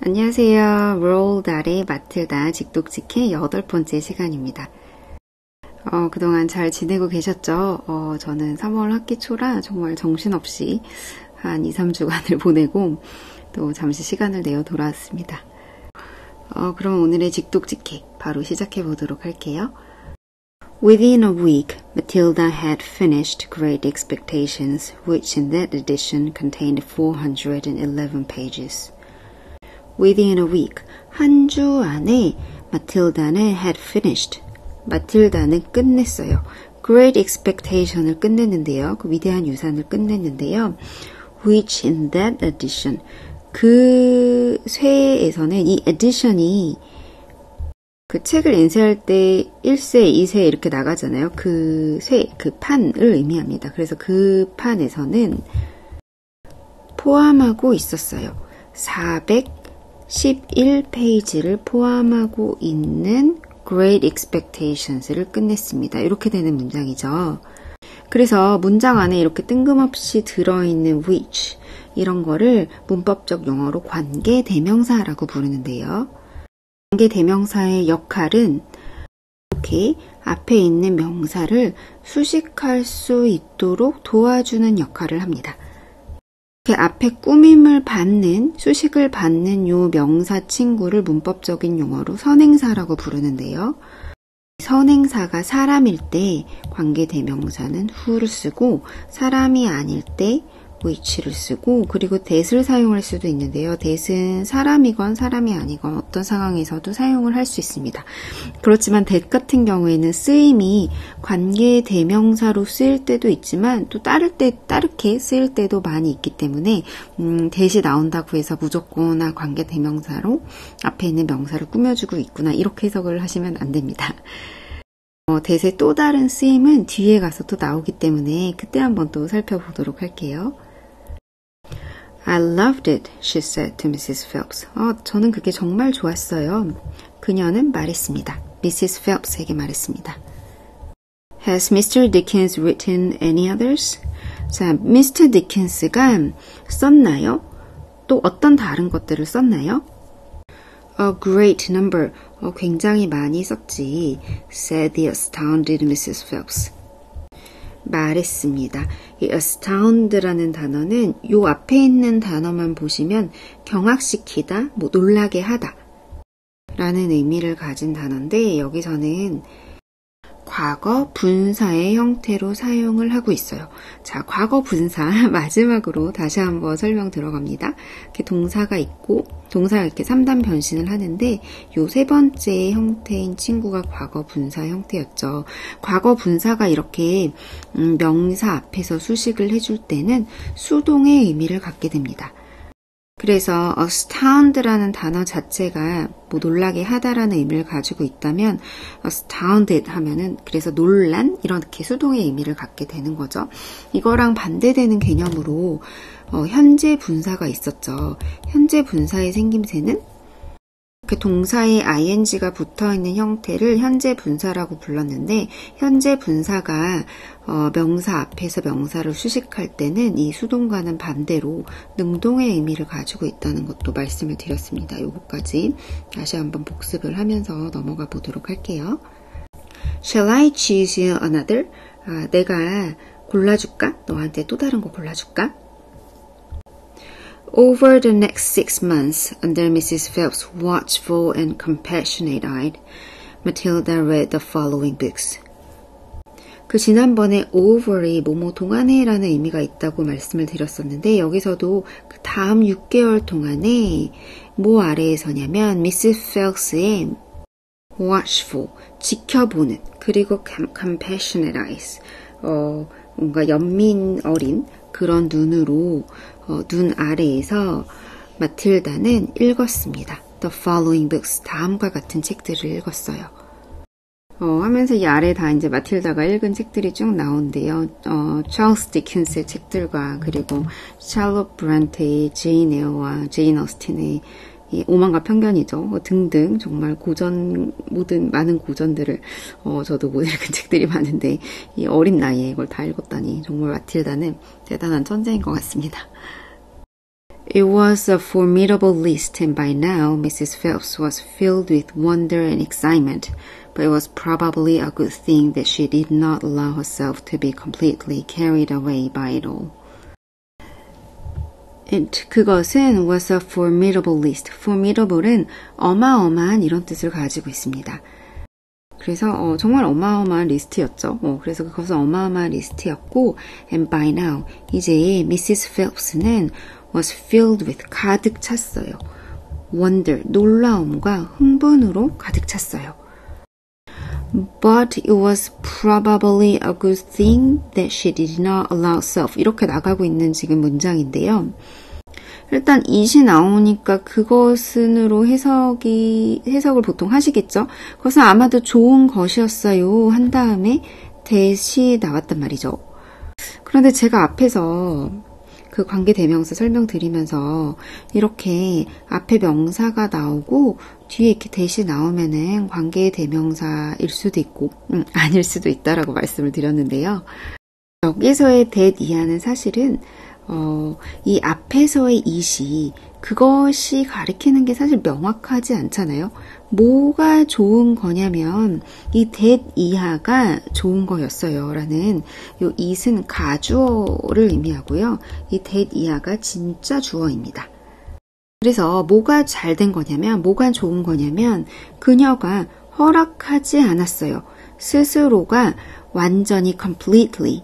안녕하세요. 로울달의 마틸다 직독직해 8번째 시간입니다. 그동안 잘 지내고 계셨죠? 저는 3월 학기 초라 정말 정신없이 한 2, 3주간을 보내고 또 잠시 시간을 내어 돌아왔습니다. 그럼 오늘의 직독직해 바로 시작해 보도록 할게요. Within a week, Matilda had finished Great Expectations, which in that edition contained 411 pages. Within a week, 한 주 안에 마틸다는 had finished. 마틸다는 끝냈어요. Great Expectation을 끝냈는데요. 그 위대한 유산을 끝냈는데요. Which in that edition. 그 쇄에서는 이 edition이 그 책을 인쇄할 때 1쇄, 2쇄 이렇게 나가잖아요. 그 쇄, 그 판을 의미합니다. 그래서 그 판에서는 포함하고 있었어요. 411페이지를 포함하고 있는 Great Expectations를 끝냈습니다. 이렇게 되는 문장이죠. 그래서 문장 안에 이렇게 뜬금없이 들어있는 which 이런 거를 문법적 용어로 관계대명사라고 부르는데요. 관계대명사의 역할은 이렇게 앞에 있는 명사를 수식할 수 있도록 도와주는 역할을 합니다. 이렇게 앞에 꾸밈을 받는, 수식을 받는 요 명사 친구를 문법적인 용어로 선행사라고 부르는데요. 선행사가 사람일 때 관계대명사는 who를 쓰고 사람이 아닐 때 which를 쓰고 그리고 that을 사용할 수도 있는데요. that은 사람이건 사람이 아니건 어떤 상황에서도 사용을 할 수 있습니다. 그렇지만 that 같은 경우에는 쓰임이 관계대명사로 쓰일 때도 있지만 또 따르게 쓰일 때도 많이 있기 때문에 that이 나온다고 해서 무조건 관계대명사로 앞에 있는 명사를 꾸며주고 있구나 이렇게 해석을 하시면 안 됩니다. that의 또 다른 쓰임은 뒤에 가서 또 나오기 때문에 그때 한번 또 살펴보도록 할게요. I loved it, she said to Mrs. Phelps. 저는 그게 정말 좋았어요. 그녀는 말했습니다. Mrs. Phelps에게 말했습니다. Has Mr. Dickens written any others? 자, Mr. Dickens가 썼나요? 또 어떤 다른 것들을 썼나요? A great number. 굉장히 많이 썼지. said the astounded Mrs. Phelps. 말했습니다. 이 astound라는 단어는 요 앞에 있는 단어만 보시면 경악시키다, 놀라게 하다 라는 의미를 가진 단어인데 여기서는 과거 분사의 형태로 사용을 하고 있어요. 자, 과거 분사 마지막으로 다시 한번 설명 들어갑니다. 이렇게 동사가 있고 동사가 이렇게 3단 변신을 하는데 요 세 번째 형태인 친구가 과거 분사 형태였죠. 과거 분사가 이렇게 명사 앞에서 수식을 해줄 때는 수동의 의미를 갖게 됩니다. 그래서 astound라는 단어 자체가 놀라게 하다라는 의미를 가지고 있다면 astounded 하면은 그래서 놀란 이렇게 수동의 의미를 갖게 되는 거죠. 이거랑 반대되는 개념으로 현재 분사가 있었죠. 현재 분사의 생김새는 이렇게 동사에 ing가 붙어있는 형태를 현재 분사라고 불렀는데 현재 분사가 명사 앞에서 명사를 수식할 때는 이 수동과는 반대로 능동의 의미를 가지고 있다는 것도 말씀을 드렸습니다. 요거까지 다시 한번 복습을 하면서 넘어가 보도록 할게요. Shall I choose you another? 내가 골라줄까? 너한테 또 다른 거 골라줄까? Over the next 6 months, under Mrs. Phelps' watchful and compassionate eye, Matilda read the following books. 그 지난번에 over이 뭐뭐 동안에라는 의미가 있다고 말씀을 드렸었는데 여기서도 그 다음 6개월 동안에 뭐 아래에서냐면 Mrs. Phelps의 watchful, 지켜보는, 그리고 compassionate eyes, 뭔가 연민 어린 그런 눈으로 눈 아래에서 마틸다는 읽었습니다. The following books, 다음과 같은 책들을 읽었어요. 하면서 이 아래 다 이제 마틸다가 읽은 책들이 쭉 나오는데요. 찰스 디킨스의 책들과 그리고 샬롯 브란테의 제인 에어와 제인 어스틴의 이 오만과 편견이죠. 등등 정말 많은 고전들을 저도 못 읽은 책들이 많은데 이 어린 나이에 이걸 다 읽었다니 정말 마틸다는 대단한 천재인 것 같습니다. It was a formidable list, and by now Mrs. Phelps was filled with wonder and excitement. But it was probably a good thing that she did not allow herself to be completely carried away by it all. 그것은 was a formidable list. formidable은 어마어마한 이런 뜻을 가지고 있습니다. 그래서 정말 어마어마한 리스트였죠. 그래서 그것은 어마어마한 리스트였고, and by now 이제 Mrs. Phelps는 was filled with 가득 찼어요. wonder 놀라움과 흥분으로 가득 찼어요. But it was probably a good thing that she did not allow self. 이렇게 나가고 있는 지금 문장인데요. 일단 it이 나오니까 그것은으로 해석을 보통 하시겠죠. 그것은 아마도 좋은 것이었어요. 한 다음에 that이 나왔단 말이죠. 그런데 제가 앞에서 그 관계대명사 설명드리면서 이렇게 앞에 명사가 나오고 뒤에 이렇게 that이 나오면은 관계대명사일 수도 있고 아닐 수도 있다라고 말씀을 드렸는데요. 여기서의 that 이하는 사실은 이 앞에서의 it이 그것이 가리키는 게 사실 명확하지 않잖아요. 뭐가 좋은 거냐면 이 that 이하가 좋은 거였어요 라는 이 it은 가주어를 의미하고요. 이 that 이하가 진짜 주어입니다. 그래서 뭐가 잘 된 거냐면 뭐가 좋은 거냐면 그녀가 허락하지 않았어요. 스스로가 완전히 completely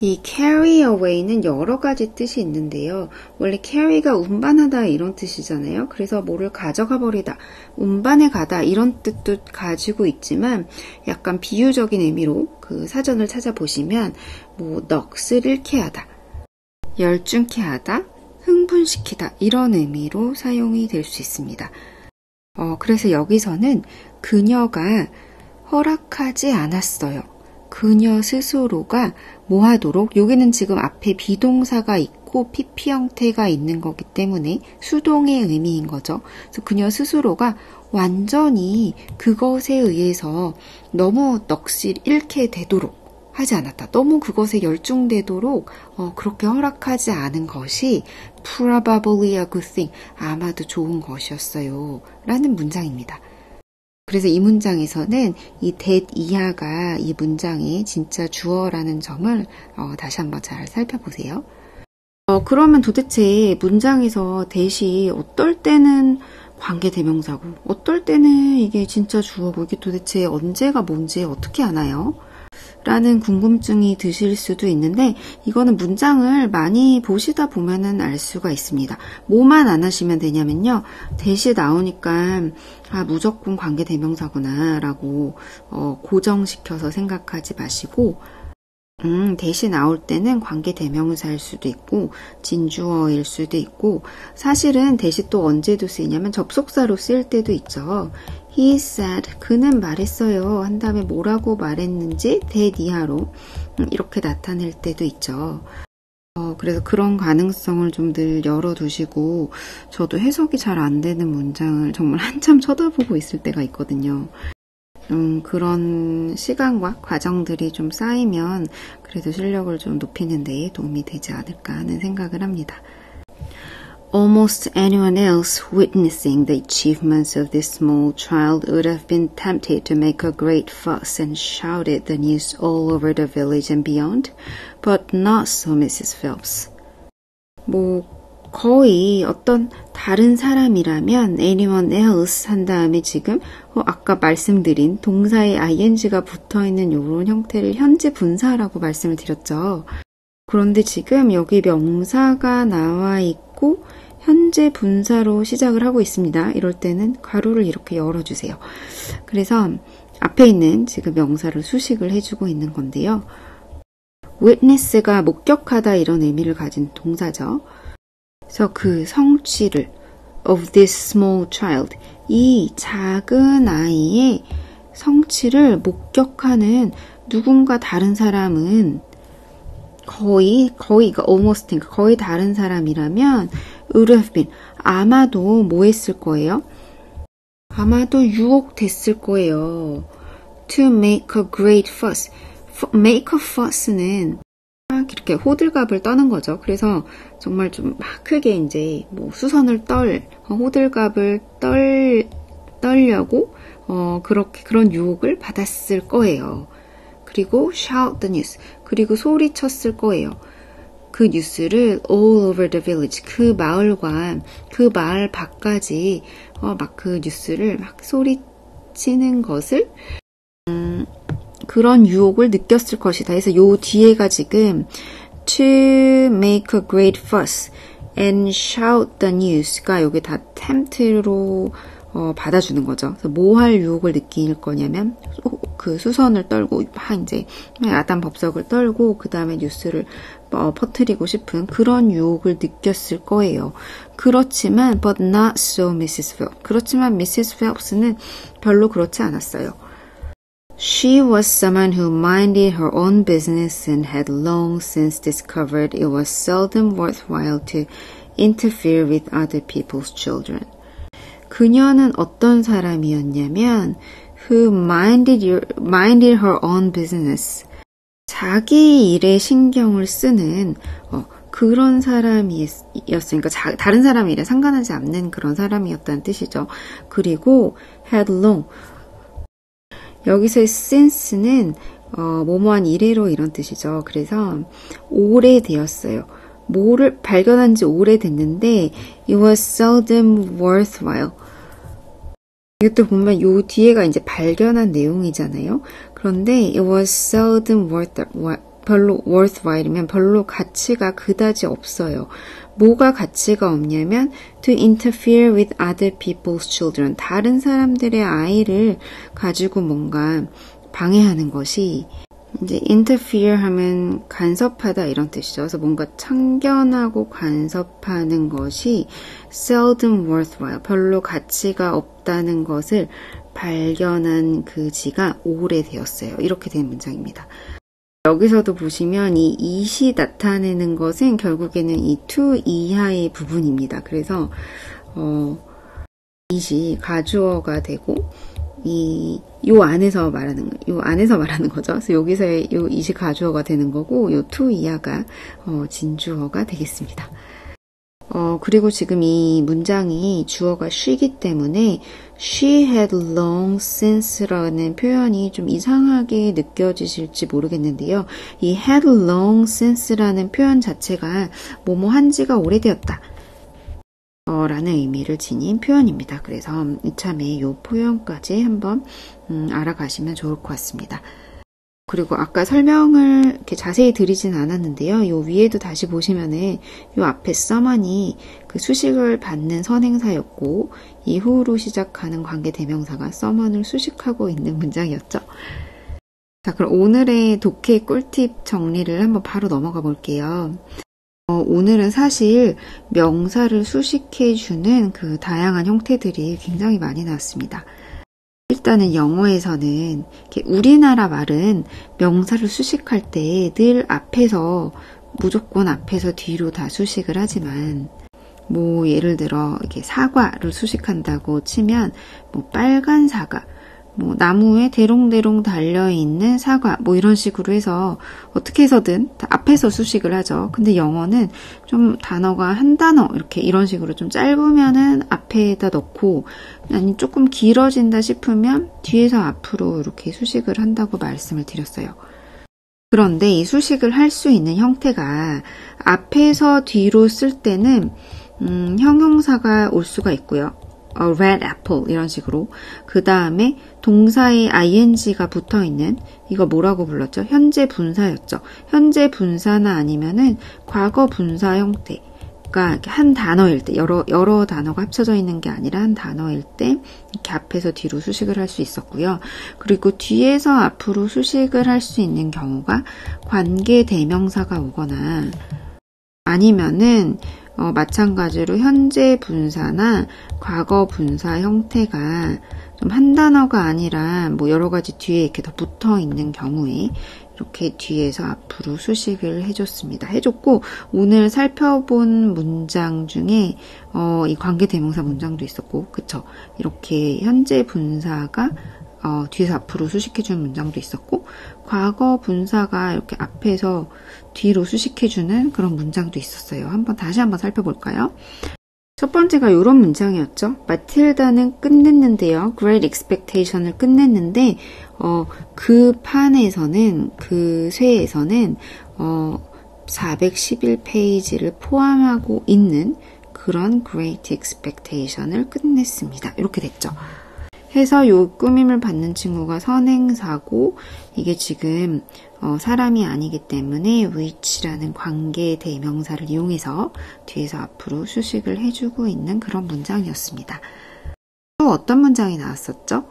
이 carry away는 여러 가지 뜻이 있는데요. 원래 carry가 운반하다 이런 뜻이잖아요. 그래서 뭐를 가져가 버리다, 운반해 가다 이런 뜻도 가지고 있지만 약간 비유적인 의미로 그 사전을 찾아보시면 뭐 넋을 잃게 하다, 열중케 하다, 흥분시키다 이런 의미로 사용이 될 수 있습니다. 그래서 여기서는 그녀가 허락하지 않았어요. 그녀 스스로가 뭐 하도록, 여기는 지금 앞에 비동사가 있고 PP 형태가 있는 거기 때문에 수동의 의미인 거죠. 그래서 그녀 스스로가 완전히 그것에 의해서 너무 넋을 잃게 되도록 하지 않았다. 너무 그것에 열중되도록 그렇게 허락하지 않은 것이 probably a good thing, 아마도 좋은 것이었어요 라는 문장입니다. 그래서 이 문장에서는 이 that 이하가 이 문장의 진짜 주어라는 점을 다시 한번 잘 살펴보세요. 그러면 도대체 문장에서 that이 어떨 때는 관계대명사고 어떨 때는 이게 진짜 주어고 이게 도대체 언제가 뭔지 어떻게 아나요? 라는 궁금증이 드실 수도 있는데 이거는 문장을 많이 보시다 보면은 알 수가 있습니다. 뭐만 안 하시면 되냐면요. that이 나오니까 무조건 관계대명사구나 라고 고정시켜서 생각하지 마시고 that이 나올 때는 관계대명사일 수도 있고 진주어일 수도 있고 사실은 that이 또 언제도 쓰이냐면 접속사로 쓰일 때도 있죠. He said, 그는 말했어요. 한 다음에 뭐라고 말했는지 that 이하로 이렇게 나타낼 때도 있죠. 그래서 그런 가능성을 좀 늘 열어두시고 저도 해석이 잘 안 되는 문장을 정말 한참 쳐다보고 있을 때가 있거든요. 그런 시간과 과정들이 좀 쌓이면 그래도 실력을 좀 높이는 데 도움이 되지 않을까 하는 생각을 합니다. Almost anyone else witnessing the achievements of this small child would have been tempted to make a great fuss and shouted the news all over the village and beyond, but not so Mrs. Phelps. 거의 어떤 다른 사람이라면 anyone else 한 다음에 지금 아까 말씀드린 동사의 ing가 붙어있는 이런 형태를 현재 분사라고 말씀을 드렸죠. 그런데 지금 여기 명사가 나와 있고 현재 분사로 시작을 하고 있습니다. 이럴 때는 괄호를 이렇게 열어주세요. 그래서 앞에 있는 지금 명사를 수식을 해주고 있는 건데요. witness가 목격하다 이런 의미를 가진 동사죠. 그래서 그 성취를 of this small child, 이 작은 아이의 성취를 목격하는 누군가 다른 사람은 거의 almost 거의 다른 사람이라면 would have been 아마도 뭐 했을 거예요? 아마도 유혹됐을 거예요. To make a great fuss. make a fuss는 이렇게 호들갑을 떠는 거죠. 그래서 정말 좀 막 크게 이제 뭐 수선을 호들갑을 떨려고 그런 유혹을 받았을 거예요. 그리고 shout the news. 그리고 소리쳤을 거예요. 그 뉴스를 all over the village. 그 마을과 그 마을 밖까지 막 그 뉴스를 막 소리치는 것을 그런 유혹을 느꼈을 것이다. 그래서 요 뒤에가 지금 to make a great fuss and shout the news가 여기 다 tempt로 받아주는 거죠. 그래서 뭐 할 유혹을 느낄 거냐면 그 수선을 떨고 막 이제 야단 법석을 떨고 그 다음에 뉴스를 퍼뜨리고 싶은 그런 유혹을 느꼈을 거예요. 그렇지만 but not so Mrs. Phelps. 그렇지만 Mrs. Phelps는 별로 그렇지 않았어요. She was someone who minded her own business and had long since discovered it was seldom worthwhile to interfere with other people's children. 그녀는 어떤 사람이었냐면 who minded her own business. 자기 일에 신경을 쓰는 그런 사람이었으니까 다른 사람 일에 상관하지 않는 그런 사람이었다는 뜻이죠. 그리고 had long. 여기서의 since는 뭐뭐한 이래로 이런 뜻이죠. 그래서 오래되었어요. 뭐를 발견한 지 오래됐는데 it was seldom worthwhile. 이것도 보면 요 뒤에가 이제 발견한 내용이잖아요. 그런데 it was seldom 별로 worthwhile이면 별로 가치가 그다지 없어요. 뭐가 가치가 없냐면 to interfere with other people's children. 다른 사람들의 아이를 가지고 뭔가 방해하는 것이 이제 interfere 하면 간섭하다 이런 뜻이죠. 그래서 뭔가 참견하고 간섭하는 것이 seldom worthwhile, 별로 가치가 없다는 것을 발견한 그지가 오래되었어요. 이렇게 된 문장입니다. 여기서도 보시면 이 it이 나타내는 것은 결국에는 이 to 이하의 부분입니다. 그래서 it이 가주어가 되고 요 안에서 말하는 거죠. 그래서 여기서의 요 it이 가주어가 되는 거고, 요 to 이하가 진주어가 되겠습니다. 그리고 지금 이 문장이 주어가 she이기 때문에 she had long since라는 표현이 좀 이상하게 느껴지실지 모르겠는데요. 이 had long since라는 표현 자체가 뭐뭐 한 지가 오래되었다 라는 의미를 지닌 표현입니다. 그래서 이참에 이 표현까지 한번 알아가시면 좋을 것 같습니다. 그리고 아까 설명을 이렇게 자세히 드리진 않았는데요. 요 위에도 다시 보시면은 요 앞에 someone이 그 수식을 받는 선행사였고 이후로 시작하는 관계대명사가 someone을 수식하고 있는 문장이었죠. 자, 그럼 오늘의 독해 꿀팁 정리를 한번 바로 넘어가 볼게요. 오늘은 사실 명사를 수식해주는 그 다양한 형태들이 굉장히 많이 나왔습니다. 일단은 영어에서는 우리나라 말은 명사를 수식할 때 늘 무조건 앞에서 뒤로 다 수식을 하지만 뭐 예를 들어 이렇게 사과를 수식한다고 치면 뭐 빨간 사과, 뭐 나무에 대롱대롱 달려있는 사과 뭐 이런 식으로 해서 어떻게 해서든 다 앞에서 수식을 하죠. 근데 영어는 좀 단어가 한 단어 이런 식으로 좀 짧으면은 앞에다 넣고 아니 조금 길어진다 싶으면 뒤에서 앞으로 이렇게 수식을 한다고 말씀을 드렸어요. 그런데 이 수식을 할 수 있는 형태가 앞에서 뒤로 쓸 때는 형용사가 올 수가 있고요. red apple 이런 식으로 그 다음에 동사에 ing가 붙어있는 이거 뭐라고 불렀죠? 현재 분사였죠. 현재 분사나 아니면은 과거 분사 형태가 한 단어일 때 여러 단어가 합쳐져 있는 게 아니라 한 단어일 때 이렇게 앞에서 뒤로 수식을 할 수 있었고요. 그리고 뒤에서 앞으로 수식을 할 수 있는 경우가 관계 대명사가 오거나 아니면은 마찬가지로 현재 분사나 과거 분사 형태가 좀 한 단어가 아니라 뭐 여러 가지 뒤에 이렇게 더 붙어 있는 경우에 이렇게 뒤에서 앞으로 수식을 해줬고 오늘 살펴본 문장 중에 이 관계대명사 문장도 있었고 그쵸? 이렇게 현재 분사가 뒤에서 앞으로 수식해주는 문장도 있었고, 과거 분사가 이렇게 앞에서 뒤로 수식해주는 그런 문장도 있었어요. 다시 한번 살펴볼까요? 첫 번째가 이런 문장이었죠. 마틸다는 끝냈는데요. Great Expectation을 끝냈는데 그 판에서는, 그 쇠에서는 411페이지를 포함하고 있는 그런 Great Expectation을 끝냈습니다. 이렇게 됐죠. 해서 요 꾸밈을 받는 친구가 선행사고, 이게 지금 사람이 아니기 때문에 which라는 관계 대명사를 이용해서 뒤에서 앞으로 수식을 해주고 있는 그런 문장이었습니다. 또 어떤 문장이 나왔었죠?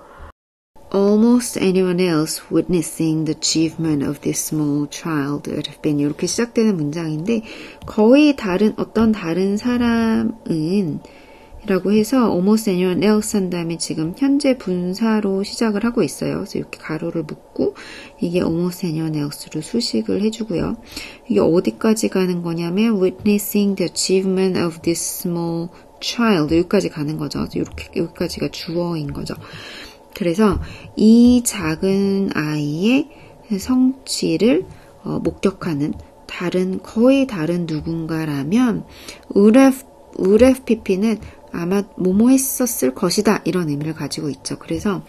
Almost anyone else witnessing the achievement of this small child would have been, 이렇게 시작되는 문장인데, 거의 어떤 다른 사람은 라고 해서 almost anyone else 한 다음에 지금 현재 분사로 시작을 하고 있어요. 그래서 이렇게 가로를 묶고 이게 almost anyone else로 수식을 해주고요. 이게 어디까지 가는 거냐면 witnessing the achievement of this small child, 여기까지 가는 거죠. 이렇게 여기까지가 주어인 거죠. 그래서 이 작은 아이의 성취를 목격하는 거의 다른 누군가라면 would have pp는 아마 뭐뭐 했었을 것이다, 이런 의미를 가지고 있죠. 그래서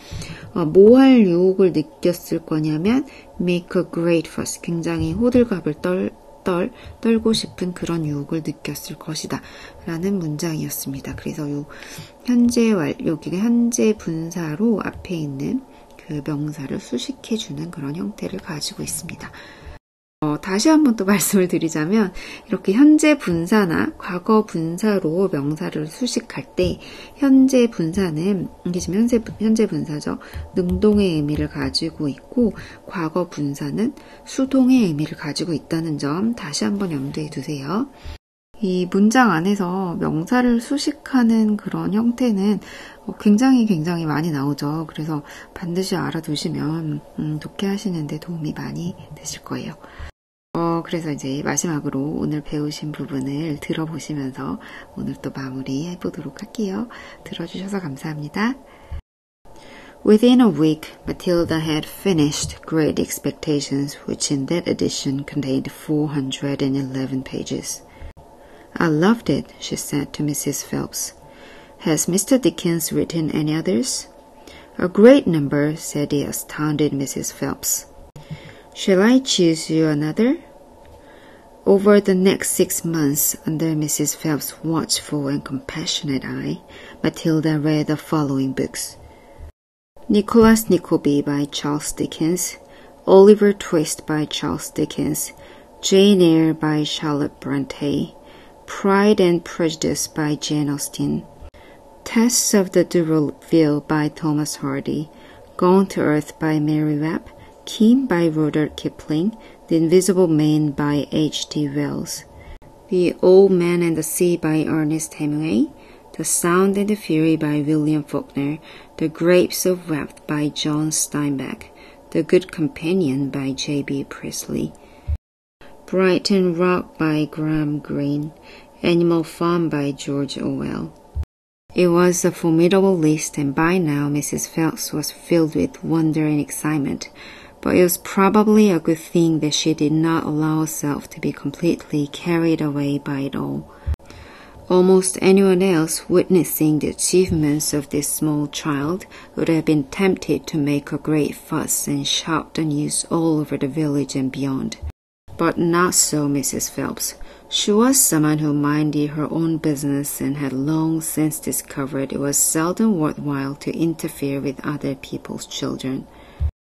뭐 할 유혹을 느꼈을 거냐면 make a great fuss, 굉장히 호들갑을 떨고 싶은 그런 유혹을 느꼈을 것이다 라는 문장이었습니다. 그래서 여기가 현재 분사로 앞에 있는 그 명사를 수식해주는 그런 형태를 가지고 있습니다. 다시 한번 또 말씀을 드리자면, 이렇게 현재 분사나 과거 분사로 명사를 수식할 때 현재 분사는, 이게 지금 현재 분사죠. 능동의 의미를 가지고 있고, 과거 분사는 수동의 의미를 가지고 있다는 점 다시 한번 염두에 두세요. 이 문장 안에서 명사를 수식하는 그런 형태는 굉장히 많이 나오죠. 그래서 반드시 알아두시면 독해하시는 데 도움이 많이 되실 거예요. 그래서 이제 마지막으로 오늘 배우신 부분을 들어보시면서 오늘 또 마무리해 보도록 할게요. 들어주셔서 감사합니다. Within a week, Matilda had finished Great Expectations, which in that edition contained 411 pages. I loved it, she said to Mrs. Phelps. Has Mr. Dickens written any others? A great number, said the astounded Mrs. Phelps. Shall I choose you another? Over the next 6 months, under Mrs. Phelps' watchful and compassionate eye, Matilda read the following books: Nicholas Nickleby by Charles Dickens, Oliver Twist by Charles Dickens, Jane Eyre by Charlotte Bronte, Pride and Prejudice by Jane Austen, Tests of the D'Urville by Thomas Hardy, Gone to Earth by Mary Webb, Kim by Rudyard Kipling, The Invisible Man by H.G. Wells, The Old Man and the Sea by Ernest Hemingway, The Sound and the Fury by William Faulkner, The Grapes of Wrath by John Steinbeck, The Good Companion by J.B. Priestley, Brighton Rock by Graham Greene, Animal Farm by George Orwell. It was a formidable list, and by now Mrs. Phelps was filled with wonder and excitement, but it was probably a good thing that she did not allow herself to be completely carried away by it all. Almost anyone else witnessing the achievements of this small child would have been tempted to make a great fuss and shout the news all over the village and beyond. But not so Mrs. Phelps. She was someone who minded her own business and had long since discovered it was seldom worthwhile to interfere with other people's children.